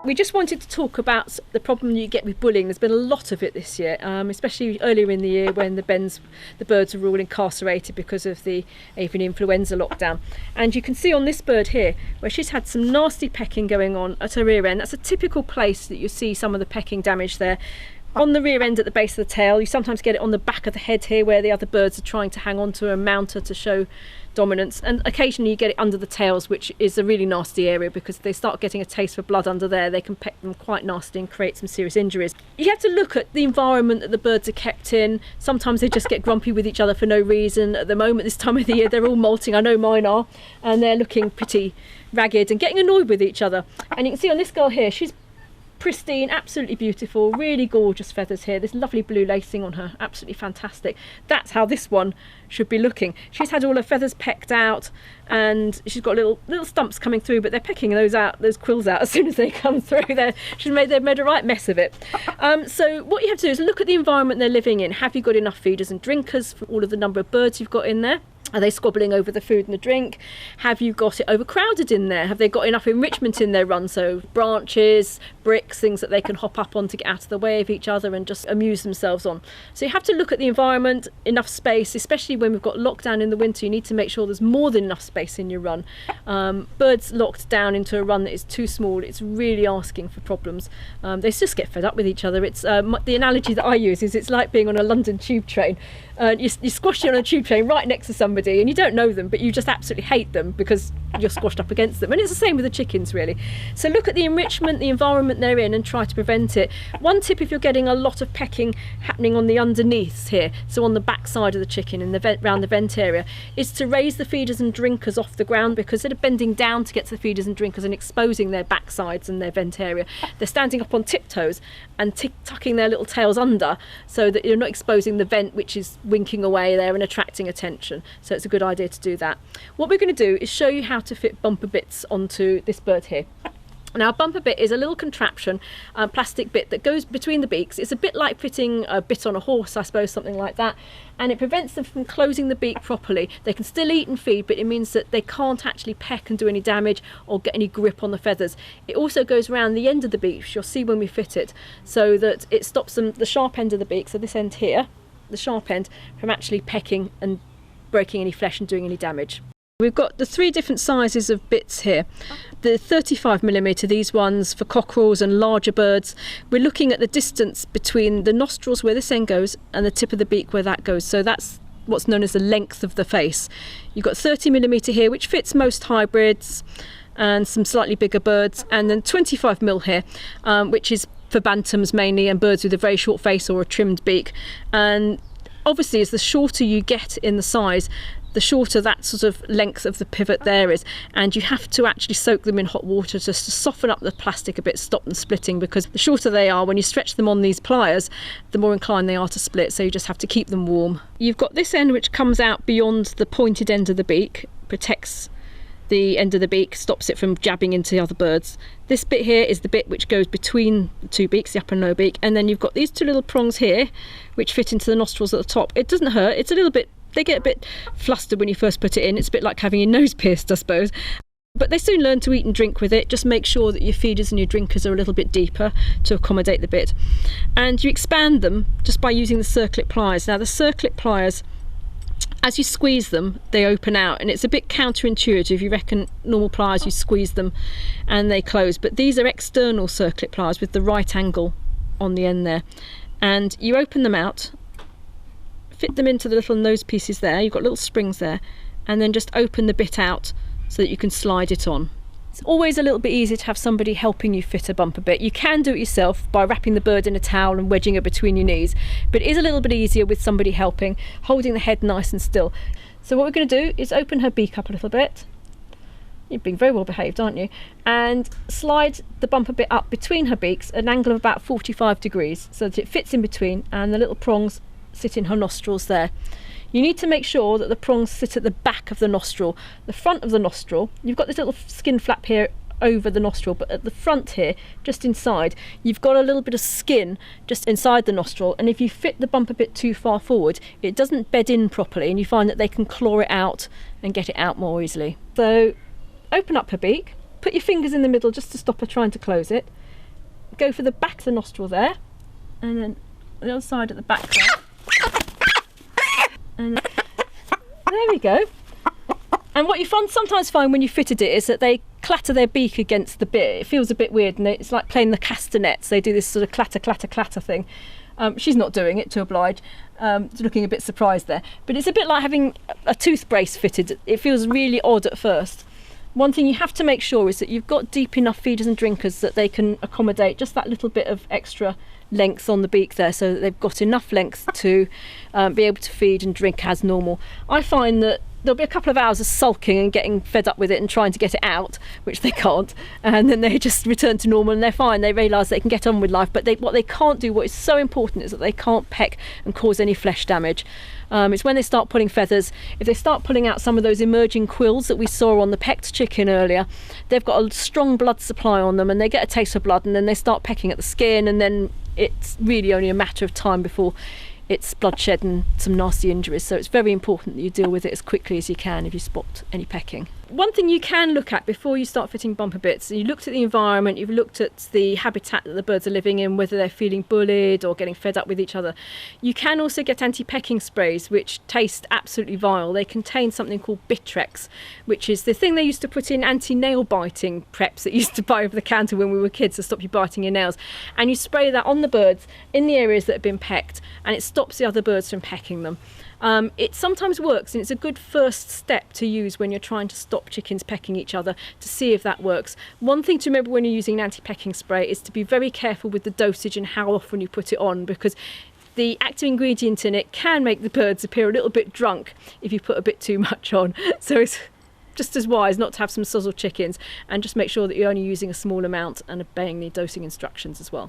We just wanted to talk about the problem you get with bullying. There's been a lot of it this year, especially earlier in the year when the birds were all incarcerated because of the avian influenza lockdown. And you can see on this bird here where she's had some nasty pecking going on at her rear end. That's a typical place that you see some of the pecking damage there. On the rear end at the base of the tail, you sometimes get it on the back of the head here where the other birds are trying to hang on to a mounter to show dominance, and occasionally you get it under the tails, which is a really nasty area because if they start getting a taste for blood under there, they can peck them quite nasty and create some serious injuries. You have to look at the environment that the birds are kept in. Sometimes they just get grumpy with each other for no reason. At the moment, this time of the year, they're all molting. I know mine are, and they're looking pretty ragged and getting annoyed with each other. And you can see on this girl here, she's pristine, absolutely beautiful, really gorgeous feathers here, this lovely blue lacing on her, absolutely fantastic. That's how this one should be looking. She's had all her feathers pecked out and she's got little stumps coming through, but they're pecking those quills out as soon as they come through. They've made a right mess of it. So what you have to do is look at the environment they're living in. Have you got enough feeders and drinkers for all of the number of birds you've got in there? Are they squabbling over the food and the drink? Have you got it overcrowded in there? Have they got enough enrichment in their run? So branches, bricks, things that they can hop up on to get out of the way of each other and just amuse themselves on. So you have to look at the environment, enough space, especially when we've got lockdown in the winter. You need to make sure there's more than enough space in your run. Birds locked down into a run that is too small, it's really asking for problems. They just get fed up with each other. It's the analogy that I use is it's like being on a London tube train. You squash you on a tube train right next to somebody and you don't know them, but you just absolutely hate them because you're squashed up against them. And it's the same with the chickens, really. So look at the enrichment, the environment they're in, and try to prevent it. One tip, if you're getting a lot of pecking happening on the underneaths here, so on the back side of the chicken in the vent, around the vent area, is to raise the feeders and drinkers off the ground, because instead of bending down to get to the feeders and drinkers and exposing their backsides and their vent area, they're standing up on tiptoes and tucking their little tails under so that you're not exposing the vent, which is winking away there and attracting attention. So it's a good idea to do that. What we're going to do is show you how to fit Bumpa Bits onto this bird here. Now, a Bumpa Bit is a little contraption, plastic bit that goes between the beaks. It's a bit like fitting a bit on a horse, I suppose, something like that. And it prevents them from closing the beak properly. They can still eat and feed, but it means that they can't actually peck and do any damage or get any grip on the feathers. It also goes around the end of the beak, which you'll see when we fit it, so that it stops them, the sharp end of the beak, so this end here, the sharp end, from actually pecking and breaking any flesh and doing any damage. We've got the 3 different sizes of bits here. The 35mm, these ones for cockerels and larger birds. We're looking at the distance between the nostrils where this end goes and the tip of the beak where that goes. So that's what's known as the length of the face. You've got 30mm here, which fits most hybrids and some slightly bigger birds, and then 25mm here, which is for bantams mainly and birds with a very short face or a trimmed beak. And obviously, as the shorter you get in the size, the shorter that sort of length of the pivot there is, and you have to actually soak them in hot water just to soften up the plastic a bit, stop them splitting, because the shorter they are, when you stretch them on these pliers, the more inclined they are to split, so you just have to keep them warm. You've got this end which comes out beyond the pointed end of the beak, protects the end of the beak, stops it from jabbing into the other birds. This bit here is the bit which goes between the 2 beaks, the upper and lower beak, and then you've got these 2 little prongs here which fit into the nostrils at the top. It doesn't hurt, it's a little bit, they get a bit flustered when you first put it in. It's a bit like having your nose pierced, I suppose. But they soon learn to eat and drink with it. Just make sure that your feeders and your drinkers are a little bit deeper to accommodate the bit. And you expand them just by using the circlip pliers. Now, the circlip pliers, as you squeeze them, they open out, and it's a bit counterintuitive. You reckon normal pliers, you squeeze them and they close, but these are external circlip pliers with the right angle on the end there. And you open them out, fit them into the little nose pieces there, you've got little springs there, and then just open the bit out so that you can slide it on. It's always a little bit easier to have somebody helping you fit a Bumpa Bit. You can do it yourself by wrapping the bird in a towel and wedging it between your knees, but it is a little bit easier with somebody helping, holding the head nice and still. So what we're going to do is open her beak up a little bit. You're being very well behaved, aren't you? And slide the Bumpa Bit up between her beaks at an angle of about 45 degrees so that it fits in between and the little prongs sit in her nostrils there. You need to make sure that the prongs sit at the back of the nostril. The front of the nostril, you've got this little skin flap here over the nostril, but at the front here, just inside, you've got a little bit of skin just inside the nostril, and if you fit the Bumpa Bit too far forward, it doesn't bed in properly and you find that they can claw it out and get it out more easily. So open up her beak, put your fingers in the middle just to stop her trying to close it, go for the back of the nostril there, and then the other side at the back there. And there we go. And what you sometimes find when you fitted it is that they clatter their beak against the bit. It feels a bit weird, and it's like playing the castanets. They do this sort of clatter, clatter, clatter thing. She's not doing it, to oblige. Looking a bit surprised there. But it's a bit like having a tooth brace fitted. It feels really odd at first. One thing you have to make sure is that you've got deep enough feeders and drinkers that they can accommodate just that little bit of extra length on the beak there, so that they've got enough length to be able to feed and drink as normal. I find that there'll be a couple of hours of sulking and getting fed up with it and trying to get it out, which they can't, and then they just return to normal and they're fine. They realise they can get on with life, but what they can't do, what is so important, is that they can't peck and cause any flesh damage. It's when they start pulling feathers. If they start pulling out some of those emerging quills that we saw on the pecked chicken earlier, they've got a strong blood supply on them and they get a taste of blood, and then they start pecking at the skin, and then it's really only a matter of time before it's bloodshed and some nasty injuries. So it's very important that you deal with it as quickly as you can if you spot any pecking. One thing you can look at before you start fitting Bumpa Bits, you looked at the environment, you've looked at the habitat that the birds are living in, whether they're feeling bullied or getting fed up with each other. You can also get anti-pecking sprays, which taste absolutely vile. They contain something called Bitrex, which is the thing they used to put in anti-nail biting preps that you used to buy over the counter when we were kids to stop you biting your nails. And you spray that on the birds in the areas that have been pecked, and it stops the other birds from pecking them. It sometimes works, and it's a good first step to use when you're trying to stop chickens pecking each other, to see if that works. One thing to remember when you're using an anti-pecking spray is to be very careful with the dosage and how often you put it on, because the active ingredient in it can make the birds appear a little bit drunk if you put a bit too much on. So it's just as wise not to have some sozzled chickens, and just make sure that you're only using a small amount and obeying the dosing instructions as well.